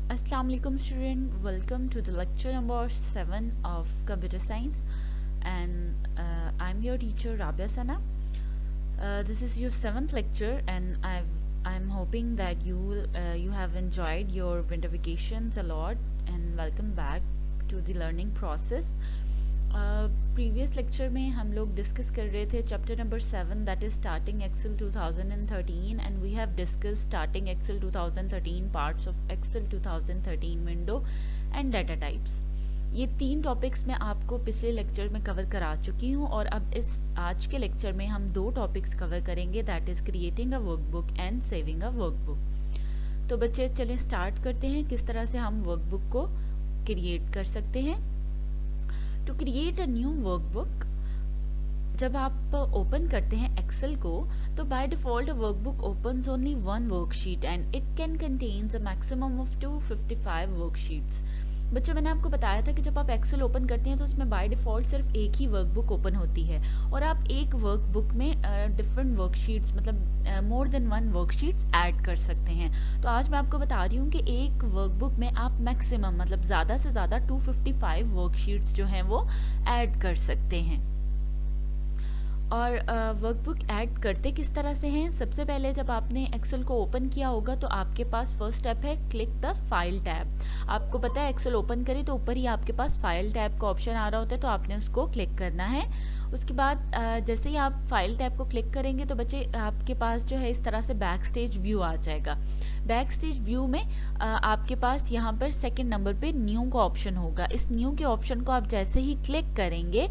Assalamu alaikum student, welcome to the lecture number 7 of computer science and I'm your teacher Rabia Sana. This is your 7th lecture and I'm hoping that you have enjoyed your winter vacations a lot and welcome back to the learning process. Previous lecture में हम लोग discuss कर रहे थे chapter number 7 that is starting Excel 2013 and we have discuss starting Excel 2013 parts of Excel 2013 window and data types. ये 3 topics मैं आपको पिछले लेक्चर में कवर करा चुकी हूँ और अब इस आज के लेक्चर में हम 2 टॉपिक्स कवर करेंगे that is creating a workbook and saving a workbook. तो बच्चे चलें स्टार्ट करते हैं किस तरह से हम वर्कबुक को क्रिएट कर सकते हैं। To create a new workbook, जब आप ओपन करते हैं एक्सेल को तो by default workbook opens only one worksheet and it can contains a maximum of 255 worksheets. बच्चों मैंने आपको बताया था कि जब आप एक्सेल ओपन करते हैं तो उसमें बाय डिफ़ॉल्ट सिर्फ एक ही वर्कबुक ओपन होती है और आप एक वर्कबुक में डिफरेंट वर्कशीट्स मतलब more than one worksheets add कर सकते हैं। तो आज मैं आपको बता रही हूँ कि एक वर्कबुक में आप मैक्सिमम मतलब ज़्यादा से ज़्यादा 255 वर्कशीट्स जो हैं वो ऐड कर सकते हैं। और वर्कबुक ऐड करते किस तरह से हैं, सबसे पहले जब आपने एक्सेल को ओपन किया होगा तो आपके पास फर्स्ट स्टेप है क्लिक द फाइल टैब। आपको पता है एक्सेल ओपन करें तो ऊपर ही आपके पास फाइल टैब का ऑप्शन आ रहा होता है तो आपने उसको क्लिक करना है। उसके बाद जैसे ही आप फाइल टैब को क्लिक करेंगे तो बच्चे आपके पास जो है इस तरह से बैक स्टेज व्यू आ जाएगा। बैक स्टेज व्यू में आपके पास यहाँ पर सेकंड नंबर पे न्यू का ऑप्शन होगा। इस न्यू के ऑप्शन को आप जैसे ही क्लिक करेंगे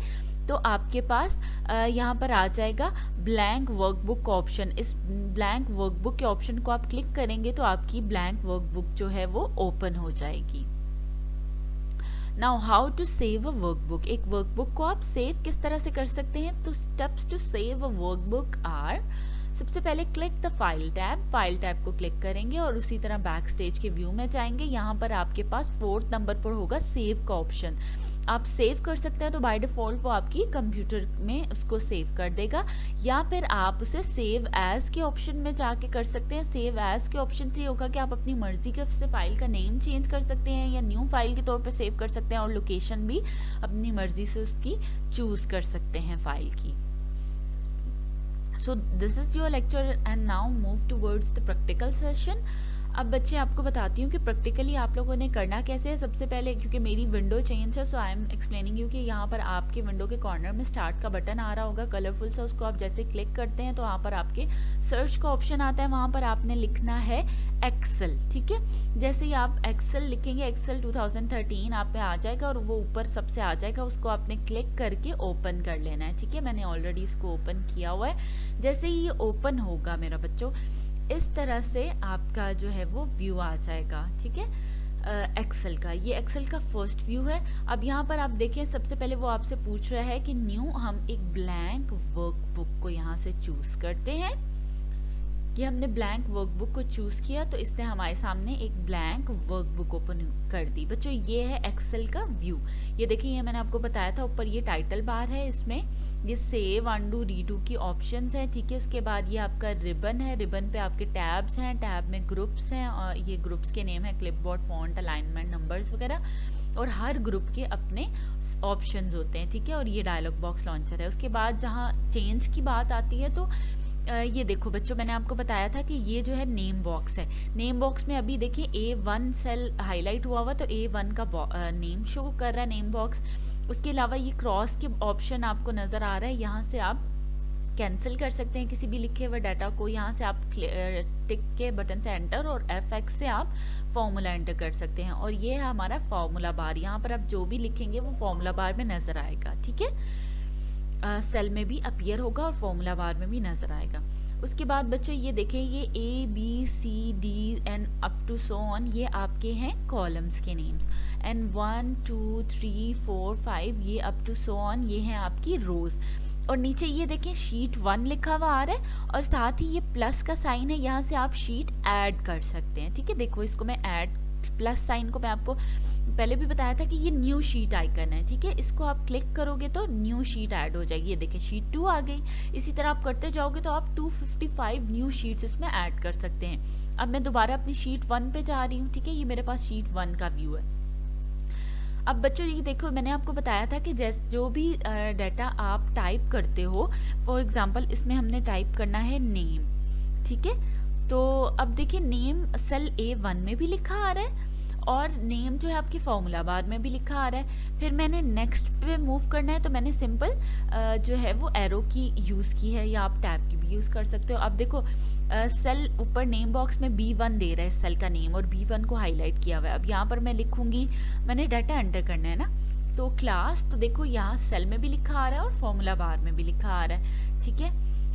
तो आपके पास यहाँ पर आ जाएगा ब्लैंक वर्कबुक ऑप्शन। इस ब्लैंक वर्कबुक के ऑप्शन को आप क्लिक करेंगे तो आपकी ब्लैंक वर्कबुक जो है वो ओपन हो जाएगी। Now how to save a workbook, एक वर्कबुक को आप सेव किस तरह से कर सकते हैं। तो steps to save a workbook are, सबसे पहले क्लिक द फाइल टैब को क्लिक करेंगे और उसी तरह बैक स्टेज के व्यू में जाएंगे। यहाँ पर आपके पास 4th नंबर पर होगा सेव का ऑप्शन। आप सेव कर सकते हैं तो बाय डिफ़ॉल्ट वो आपकी कंप्यूटर में उसको सेव कर देगा या फिर आप उसे सेव एज के ऑप्शन में जाके कर सकते हैं। सेव एज के ऑप्शन से होगा कि आप अपनी मर्जी के से फाइल का नेम चेंज कर सकते हैं या न्यू फाइल के तौर पे सेव कर सकते हैं और लोकेशन भी अपनी मर्जी से उसकी चूज कर सकते हैं फाइल की। So this is your lecture and now move towards the practical session। अब बच्चे आपको बताती हूँ कि प्रैक्टिकली आप लोगों ने करना कैसे है। सबसे पहले क्योंकि मेरी विंडो चेंज है सो आई एम एक्सप्लेनिंग यू कि यहाँ पर आपके विंडो के कॉर्नर में स्टार्ट का बटन आ रहा होगा कलरफुल सा, उसको आप जैसे क्लिक करते हैं तो वहाँ पर आपके सर्च का ऑप्शन आता है, वहाँ पर आपने लिखना है एक्सेल। ठीक है, जैसे ही आप एक्सेल लिखेंगे एक्सेल 2013 आप पे आ जाएगा और वो ऊपर सबसे आ जाएगा, उसको आपने क्लिक करके ओपन कर लेना है। ठीक है, मैंने ऑलरेडी इसको ओपन किया हुआ है। जैसे ही ये ओपन होगा मेरा बच्चों इस तरह से आपका जो है वो व्यू आ जाएगा। ठीक है, एक्सेल का, ये एक्सेल का फर्स्ट व्यू है। अब यहाँ पर आप देखें सबसे पहले वो आपसे पूछ रहा है कि न्यू, हम एक ब्लैंक वर्कबुक को यहाँ से चूज करते हैं। कि हमने ब्लैंक वर्कबुक को चूज किया तो इसने हमारे सामने एक ब्लैंक वर्कबुक ओपन कर दी। बच्चों ये है एक्सेल का व्यू। ये देखिए, ये मैंने आपको बताया था ऊपर ये टाइटल बार है, इसमें ये सेव अंडू रीडू की ऑप्शंस हैं। ठीक है, उसके बाद ये आपका रिबन है, रिबन पे आपके टैब्स हैं, टैब में ग्रुप्स हैं और ये ग्रुप्स के नेम है क्लिपबोर्ड, फॉन्ट, अलाइनमेंट, नंबर्स वगैरह और हर ग्रुप के अपने ऑप्शंस होते हैं। ठीक है, और ये डायलॉग बॉक्स लॉन्चर है। उसके बाद जहाँ चेंज की बात आती है तो ये देखो बच्चों मैंने आपको बताया था कि ये जो है नेम बॉक्स है। नेम बॉक्स में अभी देखिए A1 सेल हाईलाइट हुआ हुआ तो A1 का नेम शो कर रहा है नेम बॉक्स। उसके अलावा ये क्रॉस के ऑप्शन आपको नज़र आ रहा है, यहाँ से आप कैंसिल कर सकते हैं किसी भी लिखे हुए डाटा को। यहाँ से आप टिक के बटन से एंटर और F6 से आप फॉर्मूला एंटर कर सकते हैं और ये है हमारा फॉर्मूला बार। यहाँ पर आप जो भी लिखेंगे वो फॉर्मूला बार में नज़र आएगा। ठीक है, सेल में भी अपीयर होगा और फॉर्मूला बार में भी नजर आएगा। उसके बाद बच्चों ये देखें, ये ABCD and up to so on ये आपके हैं कॉलम्स के नेम्स एंड 1 2 3 4 5 ये अप टू सो ऑन ये हैं आपकी रोज। और नीचे ये देखें शीट 1 लिखा हुआ आ रहा है और साथ ही ये प्लस का साइन है, यहाँ से आप शीट ऐड कर सकते हैं। ठीक है, देखो इसको मैं ऐड, प्लस साइन को मैं आपको पहले भी बताया था कि ये न्यू शीट आइकन है। ठीक है, इसको आप क्लिक करोगे तो न्यू शीट ऐड हो जाएगी। ये देखिए शीट 2 आ गई। इसी तरह आप करते जाओगे तो आप 255 न्यू शीट्स इसमें ऐड कर सकते हैं। अब मैं दोबारा अपनी शीट 1 पे जा रही हूँ। ठीक है, ये मेरे पास शीट 1 का व्यू है। अब बच्चों ये देखो, मैंने आपको बताया था कि जो भी डाटा आप टाइप करते हो, फॉर एग्जांपल इसमें हमने टाइप करना है नेम। ठीक है, तो अब देखिए नेम सेल A1 में भी लिखा आ रहा है और नेम जो है आपके फॉर्मूला बार में भी लिखा आ रहा है। फिर मैंने नेक्स्ट पे मूव करना है तो मैंने सिंपल जो है वो एरो की यूज़ की है, या आप टैब की भी यूज़ कर सकते हो। अब देखो सेल ऊपर नेम बॉक्स में B1 दे रहा है सेल का नेम और B1 को हाईलाइट किया हुआ है। अब यहाँ पर मैं लिखूंगी, मैंने डाटा एंटर करना है ना, तो क्लास, तो देखो यहाँ सेल में भी लिखा आ रहा है और फॉर्मूला बार में भी लिखा आ रहा है। ठीक है,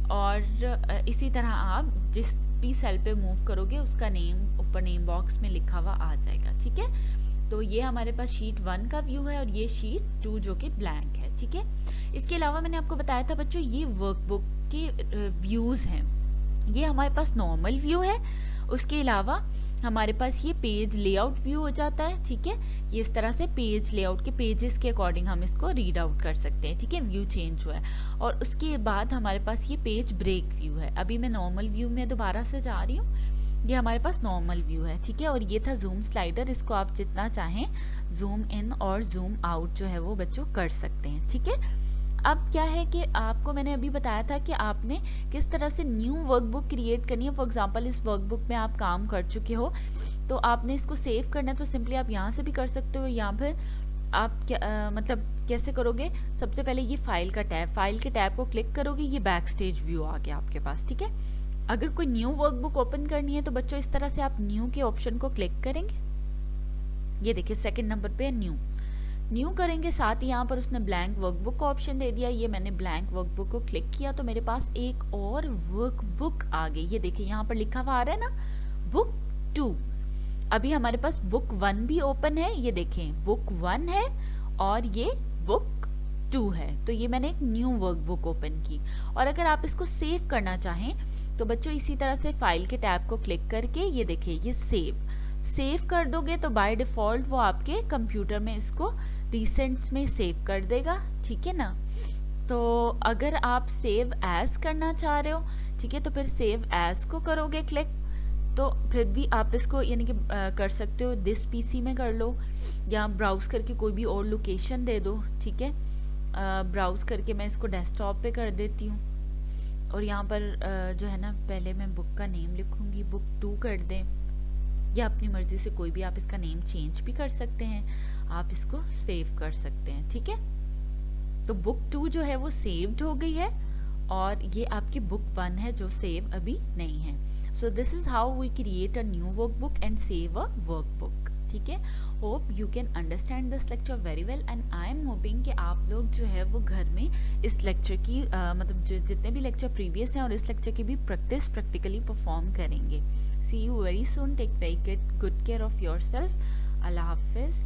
और इसी तरह आप जिस भी सेल पे मूव करोगे उसका नेम ऊपर नेम बॉक्स में लिखा हुआ आ जाएगा। ठीक है, तो ये हमारे पास शीट 1 का व्यू है और ये शीट 2 जो कि ब्लैंक है। ठीक है, इसके अलावा मैंने आपको बताया था बच्चों ये वर्कबुक के व्यूज हैं। ये हमारे पास नॉर्मल व्यू है, उसके अलावा हमारे पास ये पेज लेआउट व्यू हो जाता है। ठीक है, ये इस तरह से पेज लेआउट के पेजेस के अकॉर्डिंग हम इसको रीड आउट कर सकते हैं। ठीक है, व्यू चेंज हुआ है। और उसके बाद हमारे पास ये पेज ब्रेक व्यू है। अभी मैं नॉर्मल व्यू में दोबारा से जा रही हूँ, ये हमारे पास नॉर्मल व्यू है। ठीक है, और ये था जूम स्लाइडर, इसको आप जितना चाहें जूम इन और जूम आउट जो है वो बच्चों कर सकते हैं। ठीक है, अब क्या है कि आपको मैंने अभी बताया था कि आपने किस तरह से न्यू वर्कबुक क्रिएट करनी है। फॉर एग्जांपल इस वर्कबुक में आप काम कर चुके हो तो आपने इसको सेव करना है, तो सिंपली आप यहाँ से भी कर सकते हो, या फिर आप क्या मतलब कैसे करोगे, सबसे पहले ये फाइल का टैब, फाइल के टैब को क्लिक करोगे, ये बैक स्टेज व्यू आ गया आपके पास। ठीक है, अगर कोई न्यू वर्कबुक ओपन करनी है तो बच्चों इस तरह से आप न्यू के ऑप्शन को क्लिक करेंगे। ये देखिए सेकंड नंबर पे है न्यू करेंगे, साथ ही यहाँ पर उसने ब्लैंक वर्कबुक का ऑप्शन दे दिया। ये मैंने ब्लैंक वर्कबुक को क्लिक किया तो मेरे पास एक और वर्कबुक आ गई। ये देखिए यहाँ पर लिखा हुआ आ रहा है ना बुक 2। अभी हमारे पास बुक 1 भी ओपन है, ये देखें बुक 1 है और ये बुक 2 है। तो ये मैंने एक न्यू वर्कबुक ओपन की। और अगर आप इसको सेव करना चाहें तो बच्चों इसी तरह से फाइल के टैब को क्लिक करके ये देखिए ये सेव कर दोगे तो बाय डिफॉल्ट वो आपके कंप्यूटर में इसको रिसेंट्स में सेव कर देगा। ठीक है ना, तो अगर आप सेव एज करना चाह रहे हो, ठीक है, तो फिर सेव एज को करोगे क्लिक, तो फिर भी आप इसको यानी कि कर सकते हो दिस पीसी में कर लो, या ब्राउज करके कोई भी और लोकेशन दे दो। ठीक है, ब्राउज करके मैं इसको डेस्कटॉप पे कर देती हूँ और यहाँ पर जो है ना पहले मैं बुक का नेम लिखूंगी, बुक 2 कर दें, या अपनी मर्जी से कोई भी आप इसका नेम चेंज भी कर सकते हैं, आप इसको सेव कर सकते हैं। ठीक है, तो बुक 2 जो है वो सेव्ड हो गई है और ये आपकी बुक 1 है जो सेव अभी नहीं है। So this is how we create a new workbook and save a workbook. ठीक है, hope you can understand this lecture very well and I am hoping कि आप लोग जो है वो घर में इस लेक्चर की मतलब जितने भी लेक्चर प्रीवियस हैं और इस लेक्चर की भी प्रैक्टिकली परफॉर्म करेंगे। See you very soon. Take very good care of yourself. Allah Hafiz.